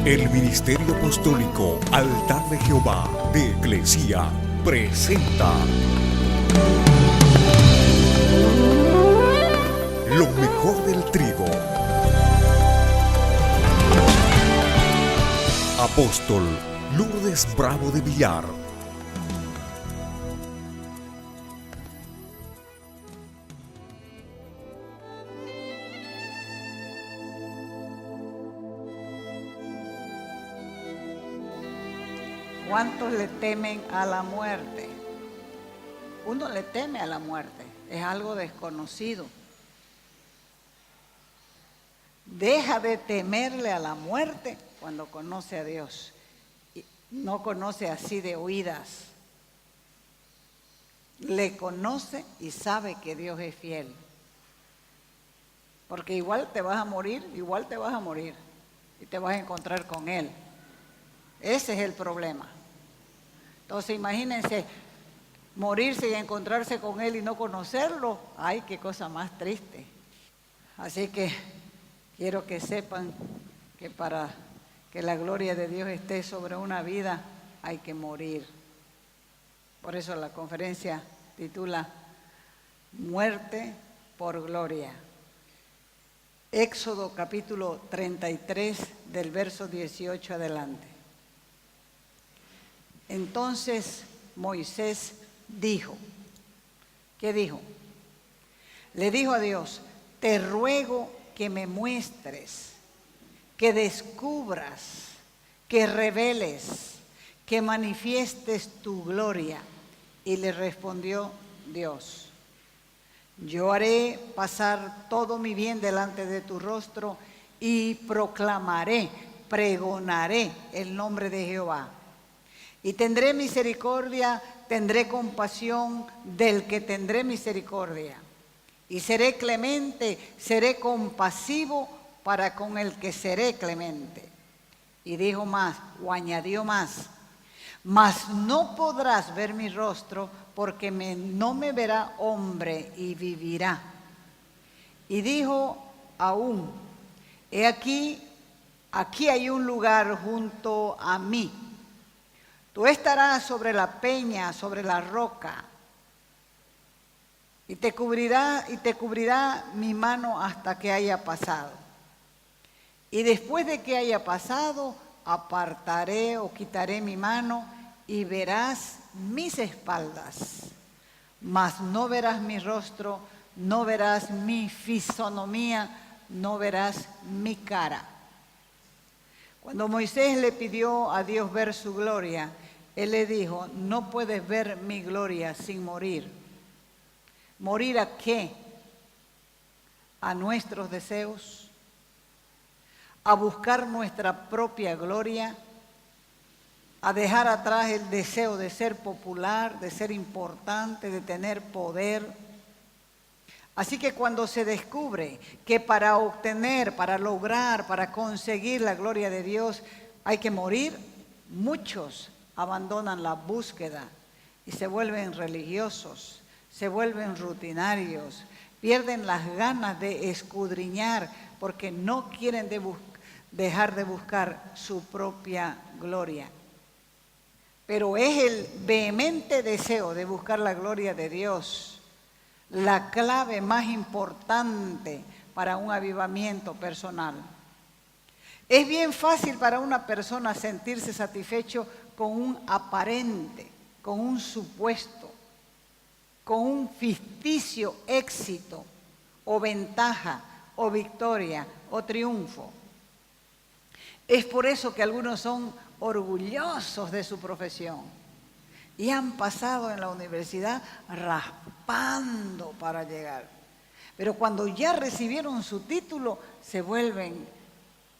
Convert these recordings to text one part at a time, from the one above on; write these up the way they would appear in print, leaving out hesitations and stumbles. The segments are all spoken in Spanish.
El Ministerio Apostólico Altar de Jehová de Eclesia presenta lo mejor del trigo. Apóstol Lourdes Bravo de Villar. ¿Cuántos le temen a la muerte? Uno le teme a la muerte, es algo desconocido. Deja de temerle a la muerte cuando conoce a Dios. Y no conoce así de oídas. Le conoce y sabe que Dios es fiel. Porque igual te vas a morir y te vas a encontrar con Él. Ese es el problema. Entonces imagínense, morirse y encontrarse con Él y no conocerlo. ¡Ay, qué cosa más triste! Así que quiero que sepan que para que la gloria de Dios esté sobre una vida hay que morir. Por eso la conferencia titula Muerte por Gloria. Éxodo capítulo 33 del verso 18 adelante. Entonces Moisés dijo, ¿qué dijo? Le dijo a Dios, te ruego que me muestres, que descubras, que reveles, que manifiestes tu gloria. Y le respondió Dios, yo haré pasar todo mi bien delante de tu rostro y proclamaré, pregonaré el nombre de Jehová. Y tendré misericordia, tendré compasión del que tendré misericordia. Y seré clemente, seré compasivo para con el que seré clemente. Y dijo más, o añadió más, mas no podrás ver mi rostro porque no me verá hombre y vivirá. Y dijo aún, he aquí hay un lugar junto a mí. Tú estarás sobre la peña, sobre la roca, y te cubrirá mi mano hasta que haya pasado. Y después de que haya pasado, apartaré o quitaré mi mano y verás mis espaldas, mas no verás mi rostro, no verás mi fisonomía, no verás mi cara. Cuando Moisés le pidió a Dios ver su gloria, Él le dijo, no puedes ver mi gloria sin morir. ¿Morir a qué? ¿A nuestros deseos? ¿A buscar nuestra propia gloria? ¿A dejar atrás el deseo de ser popular, de ser importante, de tener poder? Así que cuando se descubre que para obtener, para lograr, para conseguir la gloria de Dios hay que morir, muchos abandonan la búsqueda y se vuelven religiosos, se vuelven rutinarios, pierden las ganas de escudriñar porque no quieren dejar de buscar su propia gloria. Pero es el vehemente deseo de buscar la gloria de Dios la clave más importante para un avivamiento personal. Es bien fácil para una persona sentirse satisfecho con un aparente, con un supuesto, con un ficticio éxito o ventaja o victoria o triunfo. Es por eso que algunos son orgullosos de su profesión y han pasado en la universidad raspando para llegar. Pero cuando ya recibieron su título, se vuelven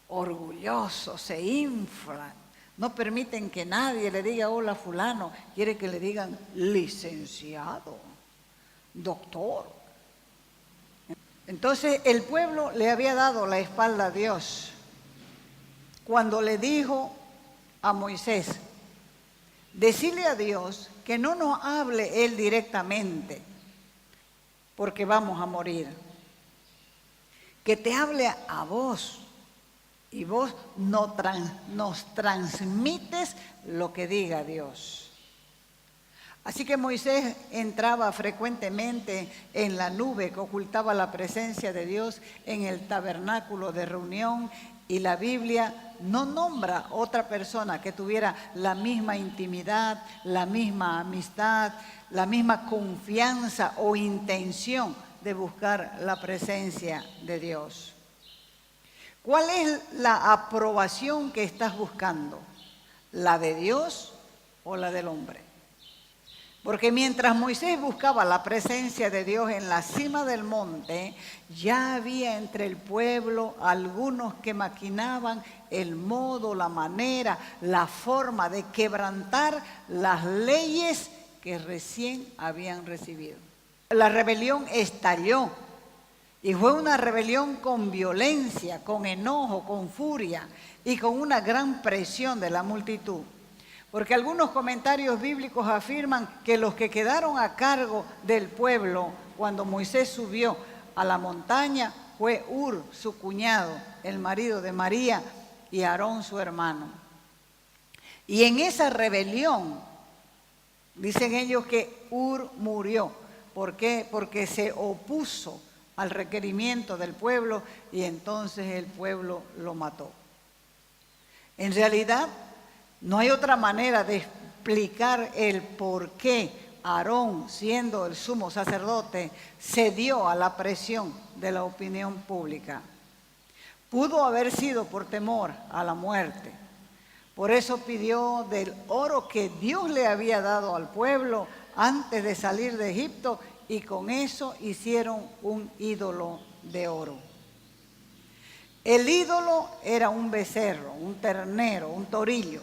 orgullosos, se inflan. No permiten que nadie le diga hola fulano, quiere que le digan licenciado, doctor. Entonces el pueblo le había dado la espalda a Dios cuando le dijo a Moisés, decirle a Dios que no nos hable Él directamente, porque vamos a morir. Que te hable a vos, Y vos nos transmites lo que diga Dios. Así que Moisés entraba frecuentemente en la nube que ocultaba la presencia de Dios en el tabernáculo de reunión, y la Biblia no nombra otra persona que tuviera la misma intimidad, la misma amistad, la misma confianza o intención de buscar la presencia de Dios. ¿Cuál es la aprobación que estás buscando? ¿La de Dios o la del hombre? Porque mientras Moisés buscaba la presencia de Dios en la cima del monte, ya había entre el pueblo algunos que maquinaban el modo, la manera, la forma de quebrantar las leyes que recién habían recibido. La rebelión estalló, y fue una rebelión con violencia, con enojo, con furia y con una gran presión de la multitud. Porque algunos comentarios bíblicos afirman que los que quedaron a cargo del pueblo cuando Moisés subió a la montaña fue Hur, su cuñado, el marido de María, y Aarón, su hermano. Y en esa rebelión, dicen ellos que Hur murió. ¿Por qué? Porque se opuso al requerimiento del pueblo y entonces el pueblo lo mató. En realidad, no hay otra manera de explicar el por qué Aarón, siendo el sumo sacerdote, cedió a la presión de la opinión pública. Pudo haber sido por temor a la muerte. Por eso pidió del oro que Dios le había dado al pueblo antes de salir de Egipto, y con eso hicieron un ídolo de oro. El ídolo era un becerro, un ternero, un torillo.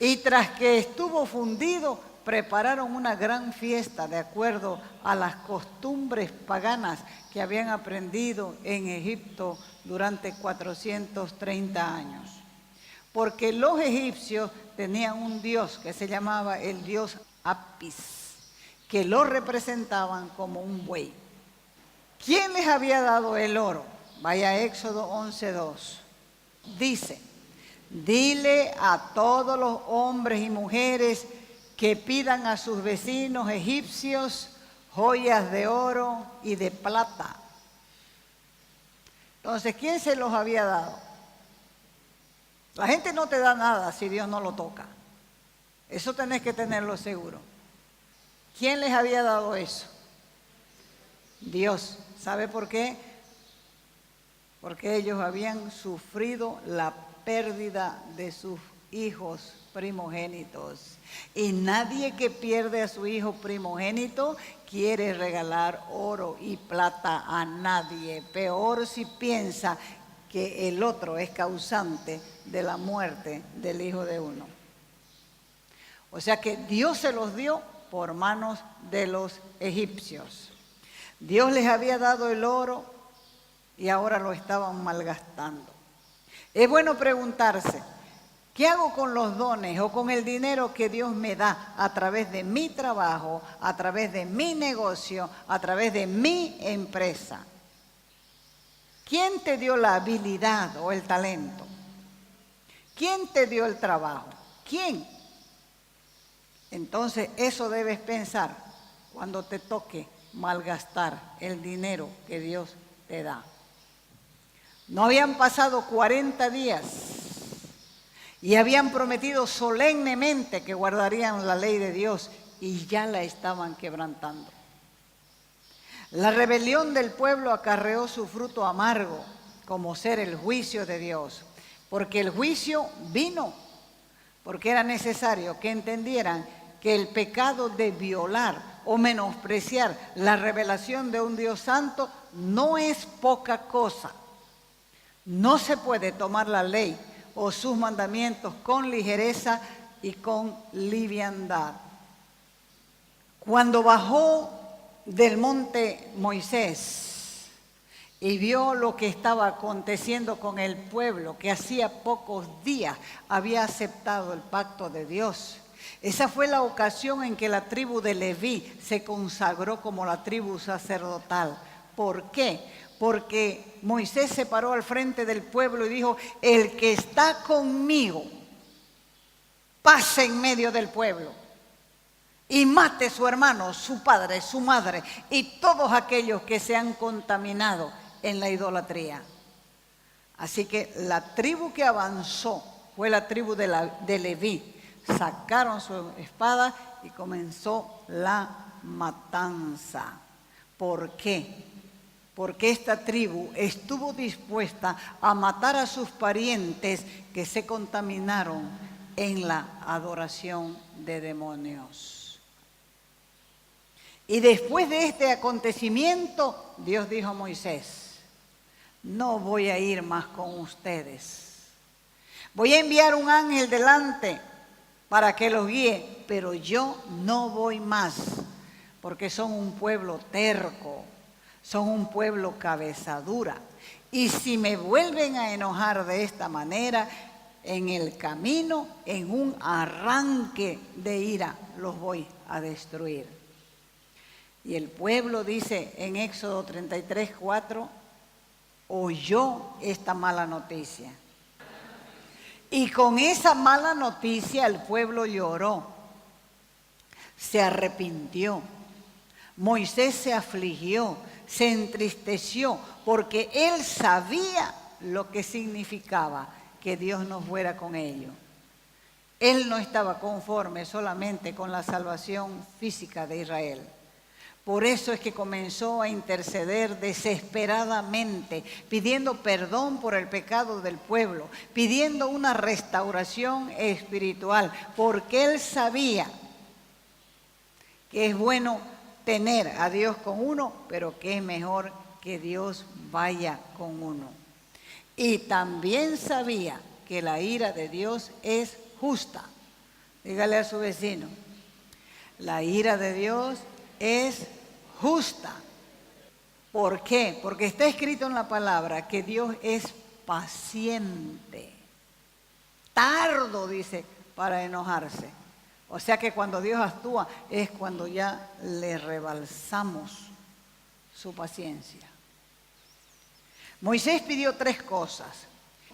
Y tras que estuvo fundido, prepararon una gran fiesta de acuerdo a las costumbres paganas que habían aprendido en Egipto durante 430 años. Porque los egipcios tenían un dios que se llamaba el dios Apis, que lo representaban como un buey. ¿Quién les había dado el oro? Vaya a Éxodo 11:2. Dice: dile a todos los hombres y mujeres que pidan a sus vecinos egipcios joyas de oro y de plata. Entonces, ¿quién se los había dado? La gente no te da nada si Dios no lo toca. Eso tenés que tenerlo seguro. ¿Quién les había dado eso? Dios. ¿Sabe por qué? Porque ellos habían sufrido la pérdida de sus hijos primogénitos. Y nadie que pierde a su hijo primogénito quiere regalar oro y plata a nadie. Peor si piensa que el otro es causante de la muerte del hijo de uno. O sea que Dios se los dio por manos de los egipcios. Dios les había dado el oro y ahora lo estaban malgastando. Es bueno preguntarse, ¿qué hago con los dones o con el dinero que Dios me da a través de mi trabajo, a través de mi negocio, a través de mi empresa? ¿Quién te dio la habilidad o el talento? ¿Quién te dio el trabajo? ¿Quién? Entonces eso debes pensar cuando te toque malgastar el dinero que Dios te da. No habían pasado 40 días y habían prometido solemnemente que guardarían la ley de Dios y ya la estaban quebrantando. La rebelión del pueblo acarreó su fruto amargo, como ser el juicio de Dios, porque el juicio vino, porque era necesario que entendieran que el pecado de violar o menospreciar la revelación de un Dios santo no es poca cosa. No se puede tomar la ley o sus mandamientos con ligereza y con liviandad. Cuando bajó del monte Moisés y vio lo que estaba aconteciendo con el pueblo, que hacía pocos días había aceptado el pacto de Dios. Esa fue la ocasión en que la tribu de Leví se consagró como la tribu sacerdotal. ¿Por qué? Porque Moisés se paró al frente del pueblo y dijo, el que está conmigo, pase en medio del pueblo y mate a su hermano, su padre, su madre y todos aquellos que se han contaminado en la idolatría. Así que la tribu que avanzó fue la tribu de Leví. Sacaron su espada y comenzó la matanza. ¿Por qué? Porque esta tribu estuvo dispuesta a matar a sus parientes que se contaminaron en la adoración de demonios. Y después de este acontecimiento, Dios dijo a Moisés, no voy a ir más con ustedes. Voy a enviar un ángel delante para que los guíe, pero yo no voy más, porque son un pueblo terco, son un pueblo cabeza dura. Y si me vuelven a enojar de esta manera, en el camino, en un arranque de ira, los voy a destruir. Y el pueblo dice en Éxodo 33:4, oyó esta mala noticia. Y con esa mala noticia el pueblo lloró, se arrepintió. Moisés se afligió, se entristeció, porque él sabía lo que significaba que Dios no fuera con ellos. Él no estaba conforme solamente con la salvación física de Israel. Por eso es que comenzó a interceder desesperadamente, pidiendo perdón por el pecado del pueblo, pidiendo una restauración espiritual, porque él sabía que es bueno tener a Dios con uno, pero que es mejor que Dios vaya con uno. Y también sabía que la ira de Dios es justa. Dígale a su vecino, la ira de Dios es justa. ¿Por qué? Porque está escrito en la palabra que Dios es paciente, tardo, dice, para enojarse. O sea que cuando Dios actúa es cuando ya le rebalsamos su paciencia. Moisés pidió 3 cosas.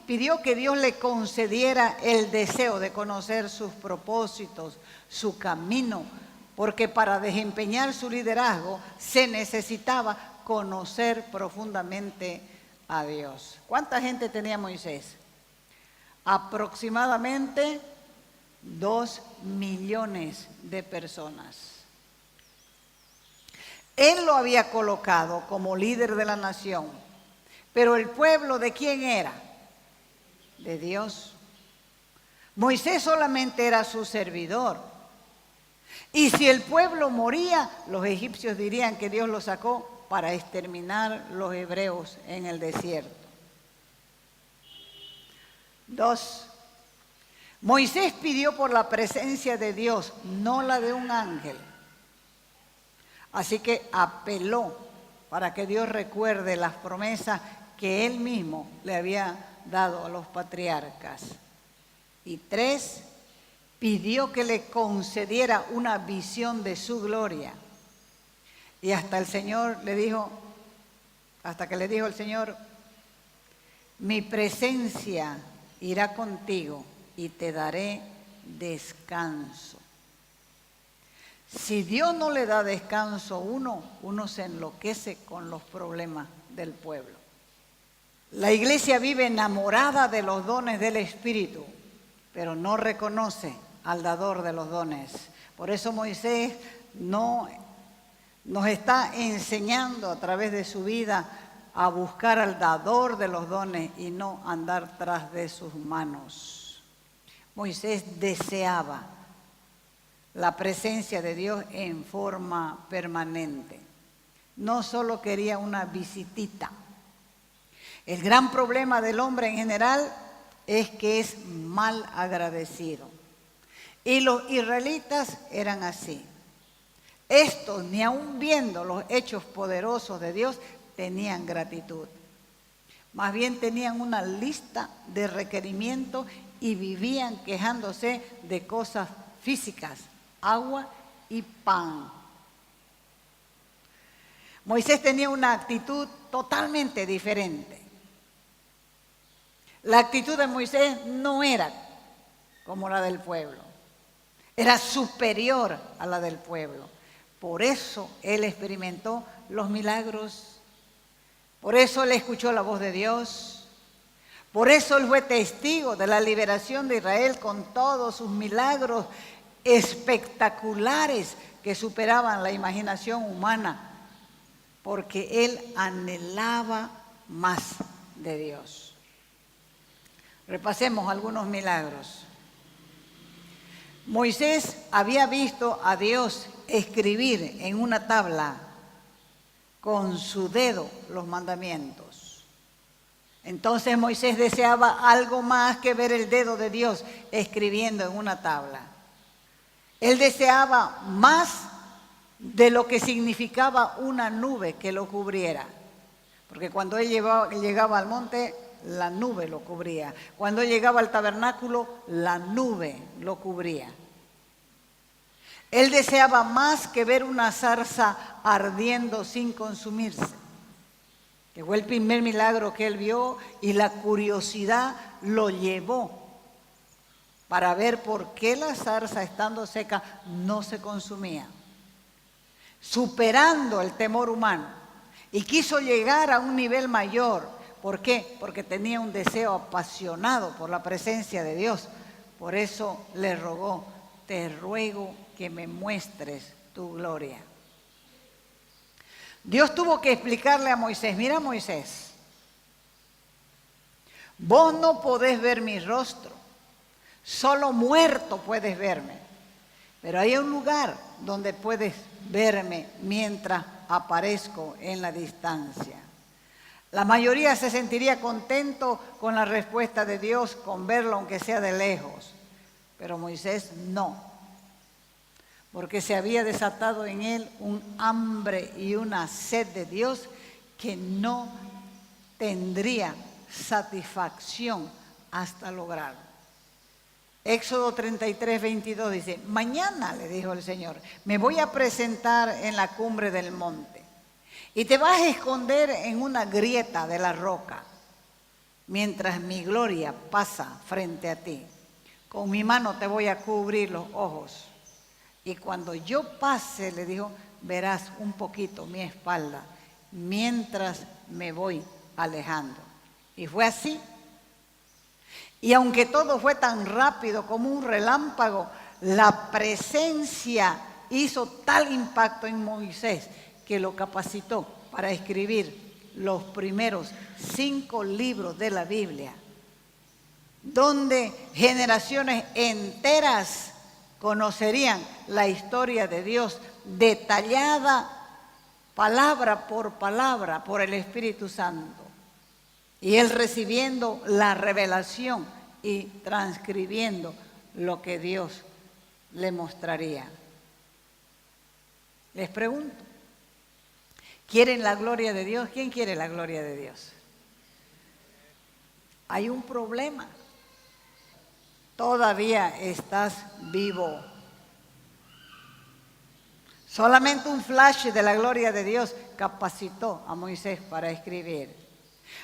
Pidió que Dios le concediera el deseo de conocer sus propósitos, su camino, porque para desempeñar su liderazgo se necesitaba conocer profundamente a Dios. ¿Cuánta gente tenía Moisés? Aproximadamente 2 millones de personas. Él lo había colocado como líder de la nación, pero el pueblo, ¿de quién era? De Dios. Moisés solamente era su servidor. Y si el pueblo moría, los egipcios dirían que Dios lo sacó para exterminar los hebreos en el desierto. 2. Moisés pidió por la presencia de Dios, no la de un ángel. Así que apeló para que Dios recuerde las promesas que él mismo le había dado a los patriarcas. Y 3, pidió que le concediera una visión de su gloria. Y hasta el Señor le dijo, hasta que le dijo el Señor, mi presencia irá contigo y te daré descanso. Si Dios no le da descanso a uno se enloquece con los problemas del pueblo. La iglesia vive enamorada de los dones del Espíritu, pero no reconoce al dador de los dones. Por eso Moisés nos está enseñando a través de su vida a buscar al dador de los dones y no andar tras de sus manos. Moisés deseaba la presencia de Dios en forma permanente. No solo quería una visitita. El gran problema del hombre en general es que es mal agradecido. Y los israelitas eran así. Estos, ni aun viendo los hechos poderosos de Dios, tenían gratitud. Más bien tenían una lista de requerimientos y vivían quejándose de cosas físicas, agua y pan. Moisés tenía una actitud totalmente diferente. La actitud de Moisés no era como la del pueblo, era superior a la del pueblo. Por eso él experimentó los milagros, por eso él escuchó la voz de Dios, por eso él fue testigo de la liberación de Israel con todos sus milagros espectaculares que superaban la imaginación humana, porque él anhelaba más de Dios. Repasemos algunos milagros. Moisés había visto a Dios escribir en una tabla con su dedo los mandamientos. Entonces Moisés deseaba algo más que ver el dedo de Dios escribiendo en una tabla. Él deseaba más de lo que significaba una nube que lo cubriera. Porque cuando él llegaba al monte, la nube lo cubría. Cuando él llegaba al tabernáculo, la nube lo cubría. Él deseaba más que ver una zarza ardiendo sin consumirse. Que fue el primer milagro que él vio y la curiosidad lo llevó para ver por qué la zarza, estando seca, no se consumía. Superando el temor humano. Y quiso llegar a un nivel mayor. ¿Por qué? Porque tenía un deseo apasionado por la presencia de Dios. Por eso le rogó: te ruego que me muestres tu gloria. Dios tuvo que explicarle a Moisés: mira, Moisés, vos no podés ver mi rostro, solo muerto puedes verme, pero hay un lugar donde puedes verme mientras aparezco en la distancia. La mayoría se sentiría contento con la respuesta de Dios, con verlo aunque sea de lejos, pero Moisés no, porque se había desatado en él un hambre y una sed de Dios que no tendría satisfacción hasta lograrlo. Éxodo 33, 22 dice: mañana, le dijo el Señor, me voy a presentar en la cumbre del monte y te vas a esconder en una grieta de la roca mientras mi gloria pasa frente a ti. Con mi mano te voy a cubrir los ojos. Y cuando yo pase, le dijo, verás un poquito mi espalda mientras me voy alejando. Y fue así. Y aunque todo fue tan rápido como un relámpago, la presencia hizo tal impacto en Moisés que lo capacitó para escribir los primeros 5 libros de la Biblia, donde generaciones enteras conocerían la historia de Dios detallada palabra por palabra por el Espíritu Santo. Y él recibiendo la revelación y transcribiendo lo que Dios le mostraría. Les pregunto, ¿quieren la gloria de Dios? ¿Quién quiere la gloria de Dios? Hay un problema. Todavía estás vivo. Solamente un flash de la gloria de Dios capacitó a Moisés para escribir.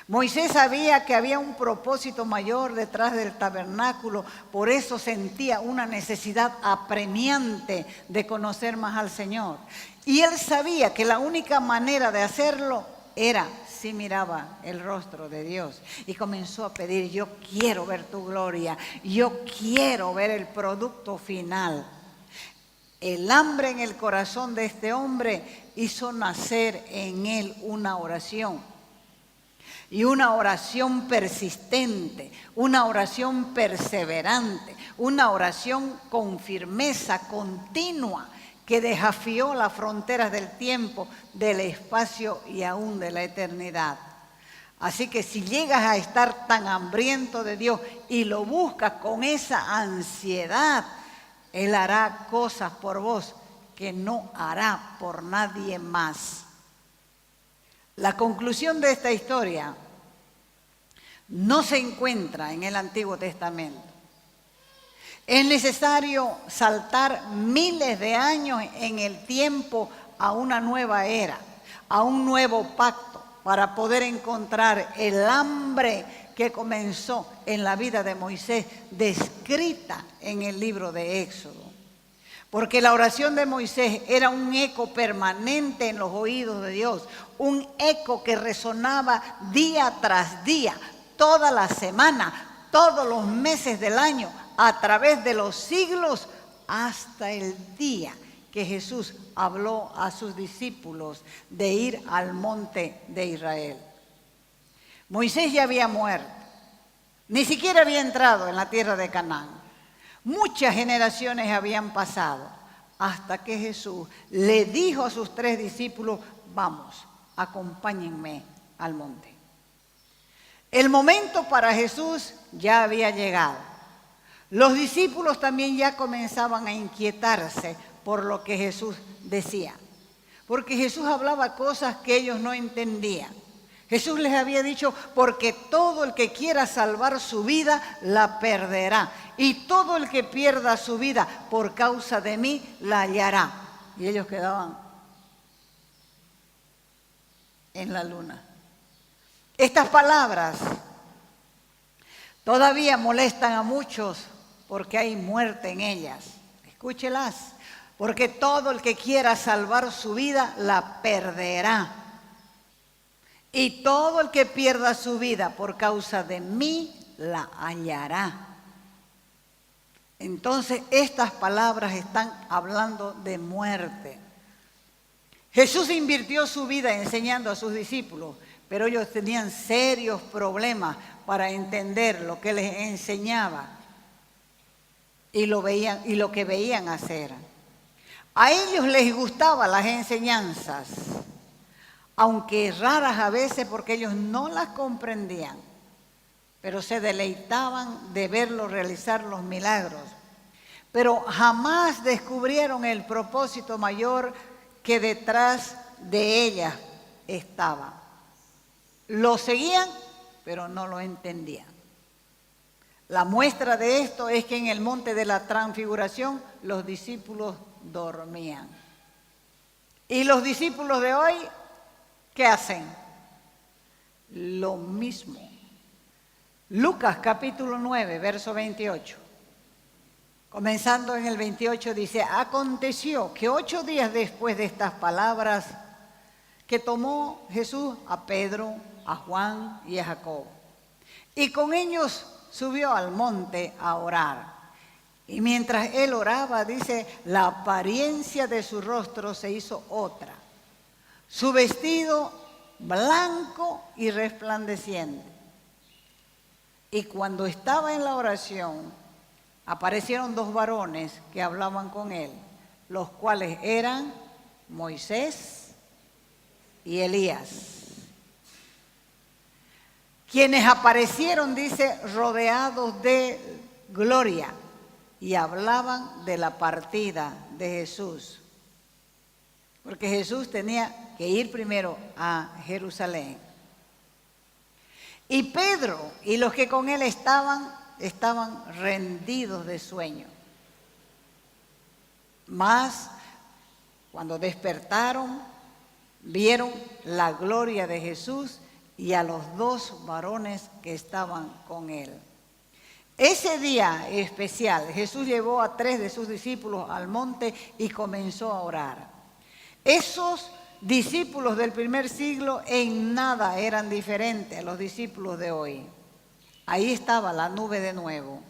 Moisés sabía que había un propósito mayor detrás del tabernáculo, por eso sentía una necesidad apremiante de conocer más al Señor. Y él sabía que la única manera de hacerlo era si miraba el rostro de Dios. Y comenzó a pedir: yo quiero ver tu gloria, yo quiero ver el producto final. El hambre en el corazón de este hombre hizo nacer en él una oración. Y una oración persistente, una oración perseverante, una oración con firmeza continua que desafió las fronteras del tiempo, del espacio y aún de la eternidad. Así que si llegas a estar tan hambriento de Dios y lo buscas con esa ansiedad, Él hará cosas por vos que no hará por nadie más. La conclusión de esta historia no se encuentra en el Antiguo Testamento. Es necesario saltar miles de años en el tiempo a una nueva era, a un nuevo pacto para poder encontrar el hambre que comenzó en la vida de Moisés, descrita en el libro de Éxodo. Porque la oración de Moisés era un eco permanente en los oídos de Dios, un eco que resonaba día tras día, toda la semana, todos los meses del año, a través de los siglos, hasta el día que Jesús habló a sus discípulos de ir al monte de Israel. Moisés ya había muerto, ni siquiera había entrado en la tierra de Canaán. Muchas generaciones habían pasado hasta que Jesús le dijo a sus 3 discípulos: vamos, acompáñenme al monte. El momento para Jesús ya había llegado. Los discípulos también ya comenzaban a inquietarse por lo que Jesús decía, porque Jesús hablaba cosas que ellos no entendían. Jesús les había dicho: porque todo el que quiera salvar su vida, la perderá. Y todo el que pierda su vida por causa de mí, la hallará. Y ellos quedaban en la luna. Estas palabras todavía molestan a muchos porque hay muerte en ellas. Escúchelas. Porque todo el que quiera salvar su vida, la perderá. Y todo el que pierda su vida por causa de mí, la hallará. Entonces, estas palabras están hablando de muerte. Jesús invirtió su vida enseñando a sus discípulos, pero ellos tenían serios problemas para entender lo que les enseñaba y lo que veían hacer. A ellos les gustaban las enseñanzas, aunque raras a veces porque ellos no las comprendían, pero se deleitaban de verlo realizar los milagros. Pero jamás descubrieron el propósito mayor que detrás de ellas estaba. Lo seguían, pero no lo entendían. La muestra de esto es que en el monte de la transfiguración los discípulos dormían. Y los discípulos de hoy, ¿qué hacen? Lo mismo. Lucas capítulo 9, verso 28. Comenzando en el 28 dice: aconteció que 8 días después de estas palabras, que tomó Jesús a Pedro, a Juan y a Jacobo, y con ellos subió al monte a orar. Y mientras él oraba, dice, la apariencia de su rostro se hizo otra. Su vestido blanco y resplandeciente. Y cuando estaba en la oración, aparecieron 2 varones que hablaban con él, los cuales eran Moisés y Elías, quienes aparecieron, dice, rodeados de gloria, y hablaban de la partida de Jesús. Porque Jesús tenía que ir primero a Jerusalén. Y Pedro y los que con él estaban rendidos de sueño. Mas, cuando despertaron, vieron la gloria de Jesús y a los 2 varones que estaban con él. Ese día especial, Jesús llevó a 3 de sus discípulos al monte y comenzó a orar. Esos discípulos del primer siglo en nada eran diferentes a los discípulos de hoy. Ahí estaba la nube de nuevo.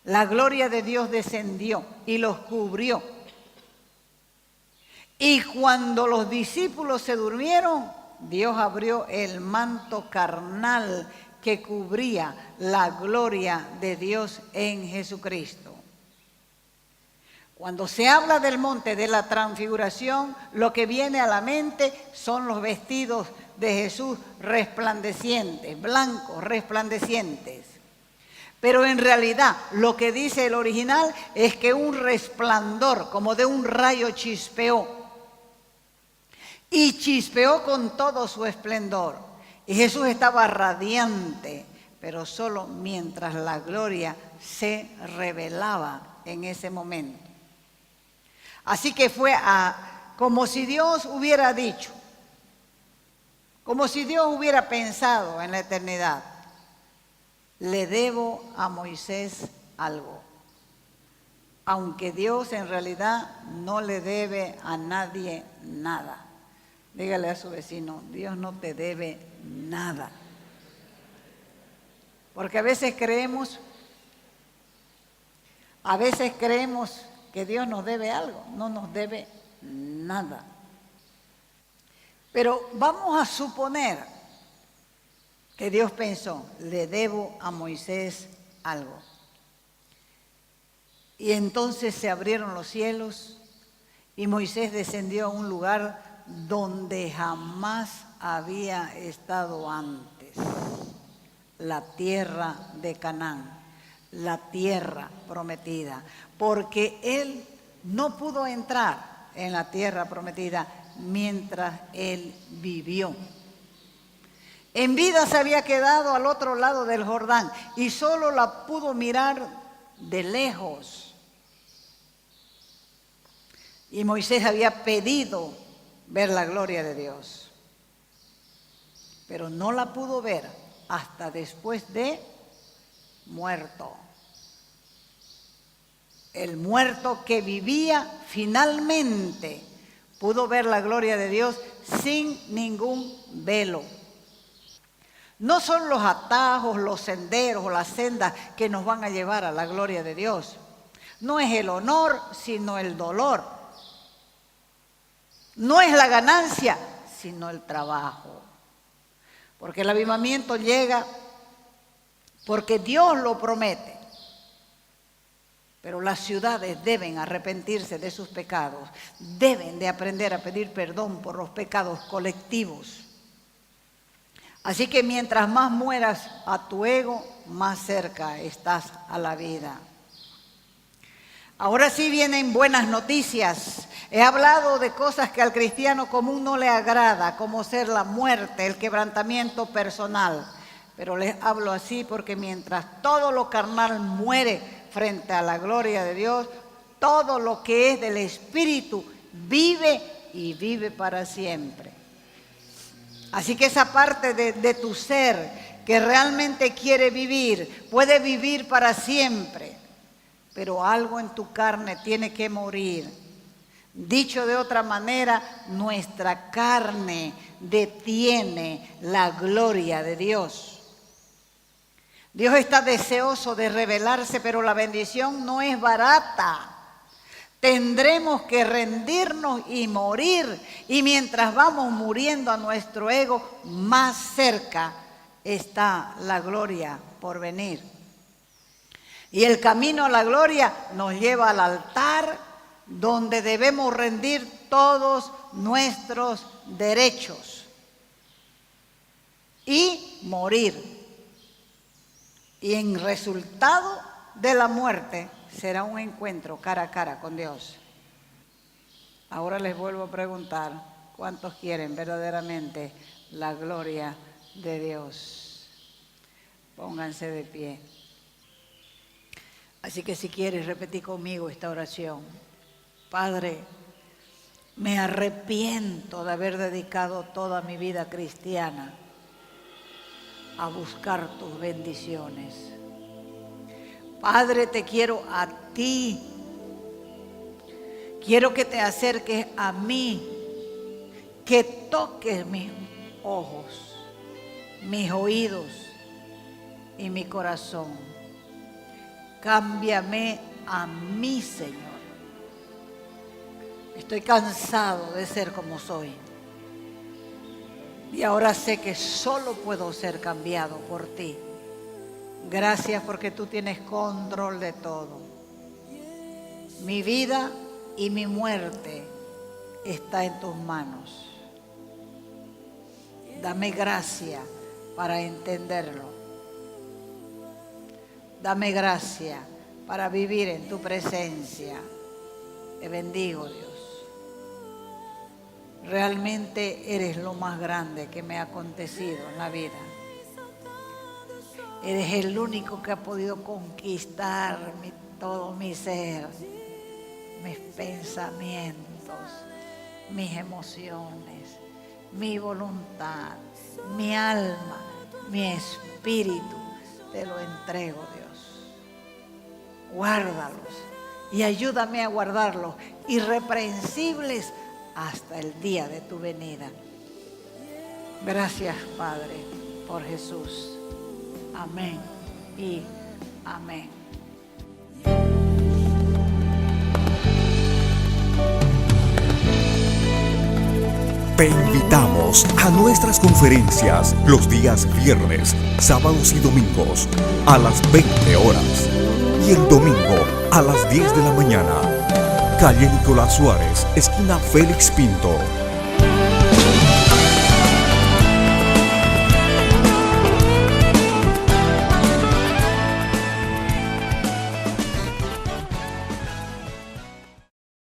La gloria de Dios descendió y los cubrió. Y cuando los discípulos se durmieron, Dios abrió el manto carnal que cubría la gloria de Dios en Jesucristo. Cuando se habla del monte de la transfiguración, lo que viene a la mente son los vestidos de Jesús resplandecientes, blancos, resplandecientes. Pero en realidad lo que dice el original es que un resplandor como de un rayo chispeó. Y chispeó con todo su esplendor. Y Jesús estaba radiante, pero solo mientras la gloria se revelaba en ese momento. Así que fue como si Dios hubiera dicho: como si Dios hubiera pensado en la eternidad: le debo a Moisés algo. Aunque Dios en realidad no le debe a nadie nada. Dígale a su vecino: Dios no te debe nada. Porque a veces creemos que Dios nos debe algo. No nos debe nada. Pero vamos a suponer que Dios pensó: le debo a Moisés algo. Y entonces se abrieron los cielos y Moisés descendió a un lugar donde jamás había estado antes. La tierra de Canaán, la tierra prometida. Porque él no pudo entrar en la tierra prometida mientras él vivió. En vida se había quedado al otro lado del Jordán y solo la pudo mirar de lejos. Y Moisés había pedido ver la gloria de Dios, pero no la pudo ver hasta después de muerto. El muerto que vivía finalmente pudo ver la gloria de Dios sin ningún velo. No son los atajos, los senderos o las sendas que nos van a llevar a la gloria de Dios. No es el honor, sino el dolor. No es la ganancia, sino el trabajo. Porque el avivamiento llega porque Dios lo promete. Pero las ciudades deben arrepentirse de sus pecados. Deben de aprender a pedir perdón por los pecados colectivos. Así que mientras más mueras a tu ego, más cerca estás a la vida. Ahora sí vienen buenas noticias. He hablado de cosas que al cristiano común no le agrada, como ser la muerte, el quebrantamiento personal. Pero les hablo así porque mientras todo lo carnal muere frente a la gloria de Dios, todo lo que es del Espíritu vive y vive para siempre. Así que esa parte de tu ser que realmente quiere vivir, puede vivir para siempre. Pero algo en tu carne tiene que morir. Dicho de otra manera, nuestra carne detiene la gloria de Dios. Dios está deseoso de revelarse, pero la bendición no es barata. Tendremos que rendirnos y morir. Y mientras vamos muriendo a nuestro ego, más cerca está la gloria por venir. Y el camino a la gloria nos lleva al altar donde debemos rendir todos nuestros derechos y morir. Y en resultado de la muerte será un encuentro cara a cara con Dios. Ahora les vuelvo a preguntar: ¿cuántos quieren verdaderamente la gloria de Dios? Pónganse de pie. Así que si quieres, repetí conmigo esta oración. Padre, me arrepiento de haber dedicado toda mi vida cristiana a buscar tus bendiciones. Padre, te quiero a ti. Quiero que te acerques a mí, que toques mis ojos, mis oídos y mi corazón. Cámbiame a mí, Señor. Estoy cansado de ser como soy. Y ahora sé que solo puedo ser cambiado por ti. Gracias porque tú tienes control de todo. Mi vida y mi muerte está en tus manos. Dame gracia para entenderlo. Dame gracia para vivir en tu presencia. Te bendigo, Dios. Realmente eres lo más grande que me ha acontecido en la vida. Eres el único que ha podido conquistar todo mi ser, mis pensamientos, mis emociones, mi voluntad, mi alma, mi espíritu, te lo entrego, Dios. Guárdalos y ayúdame a guardarlos irreprensibles hasta el día de tu venida. Gracias, Padre, por Jesús. Amén y amén. Te invitamos a nuestras conferencias los días viernes, sábados y domingos a las 20 horas y el domingo a las 10 de la mañana. Calle Nicolás Suárez, esquina Félix Pinto.